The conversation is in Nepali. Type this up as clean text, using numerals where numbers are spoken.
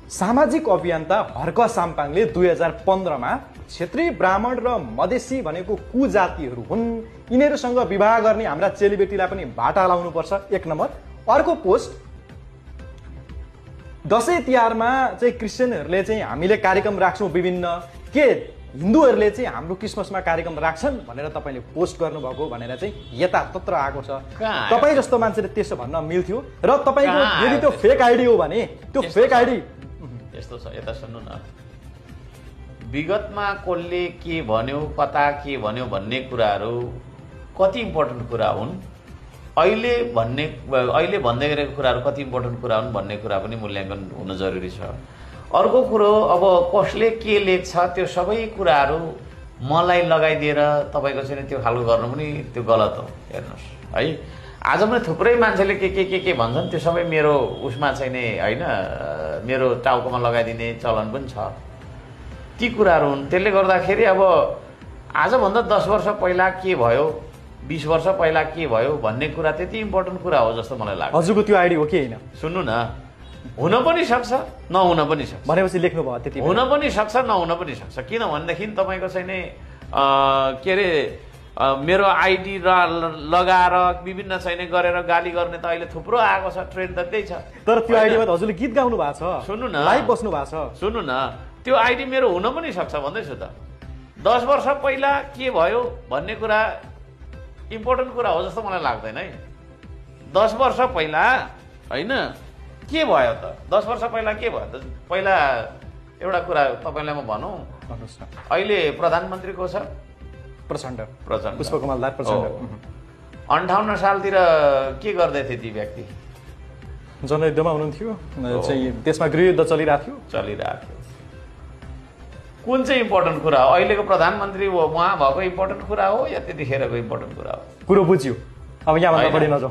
सामाजिक अभियन्ता हर्क साम्पाङले 2015 मा क्षेत्रीय ब्राह्मण र मधेसी भनेको कुजातिहरू हुन्, यिनीहरूसँग विवाह गर्ने हाम्रा चेलीबेटीलाई पनि भाटा लाउनुपर्छ, 1 नम्बर। अर्को पोस्ट, दशैं तिहारमा चाहिँ क्रिस्चियनहरूले चाहिँ हामीले कार्यक्रम राख्छौँ विभिन्न, के हिन्दूहरूले चाहिँ हाम्रो क्रिसमसमा कार्यक्रम राख्छन् भनेर तपाईले पोस्ट गर्नुभएको भनेर चाहिँ यतातत्र आएको छ। तपाईँ जस्तो मान्छेले त्यसो भन्न मिल्थ्यो र तपाईको यदि त्यो फेक आइडी हो भने त्यो फेक आइडी यस्तो छ। यता सुन्नु न, विगतमा कसले के भन्यो, कता के भन्यो भन्ने कुराहरू कति इम्पोर्टेन्ट कुरा हुन्, अहिले भन्दै गरेको कुराहरू कति इम्पोर्टेन्ट कुरा हुन् भन्ने कुरा पनि मूल्याङ्कन हुन जरुरी छ। अर्को कुरो, अब कसले के लेख्छ त्यो सबै कुराहरू मलाई लगाइदिएर तपाईँको चाहिँ त्यो खालको गर्नु पनि त्यो गलत हो। हेर्नुहोस् है, आज पनि थुप्रै मान्छेले के भन्छन्, त्यो सबै मेरो उसमा चाहिँ नि होइन, मेरो टाउकोमा लगाइदिने चलन पनि छ। ती कुराहरू हुन्। त्यसले गर्दाखेरि अब आजभन्दा 10 वर्ष पहिला के भयो, 20 वर्ष पहिला के भयो भन्ने कुरा त्यति इम्पोर्टेन्ट कुरा हो जस्तो मलाई लाग्छ। हजुरको त्यो आइडी हो कि होइन? सुन्नु न, हुन पनि सक्छ, नहुन पनि सक्छ। भनेपछि लेख्नु भयो त्यति? हुन पनि सक्छ, नहुन पनि सक्छ। किनभनेदेखि तपाईँको चाहिँ नि के अरे मेरो आइडी लगाएर विभिन्न चाहिँ गरेर गाली गर्ने त अहिले थुप्रो आएको छ, ट्रेन्ड त त्यही छ। तर त्यो आइडीमा त हजुरले गीत गाउनु भएको छ, सुन्नु न, लाइभ बस्नु भएको छ। सुन्नु न, त्यो आइडी मेरो हुन पनि सक्छ भन्दैछु त। 10 वर्ष पहिला के भयो भन्ने कुरा इम्पोर्टेन्ट कुरा हो जस्तो मलाई लाग्दैन है। 10 वर्ष पहिला होइन के भयो त? 10 वर्ष पहिला के भयो त? पहिला एउटा कुरा तपाईँलाई म भनौँ, भन्नुहोस् न। अहिले प्रधानमन्त्री को छ? प्रचण्ड। पुष्पकमल दाहाल प्रचण्ड। 58 सालतिर के गर्दै थिए ती व्यक्ति? जनयुद्धमा हुनुहुन्थ्यो, चाहिँ देशमा गृहयुद्ध चलिरहेको थियो। कुन चाहिँ इम्पोर्टेन्ट कुरा हो? अहिलेको प्रधानमन्त्री उहाँ भएको इम्पोर्टेन्ट कुरा हो या त्यतिखेरको इम्पोर्टेन्ट कुरा हो? कुरो बुझ्यो। अब यहाँभन्दा बढी नजाउँ।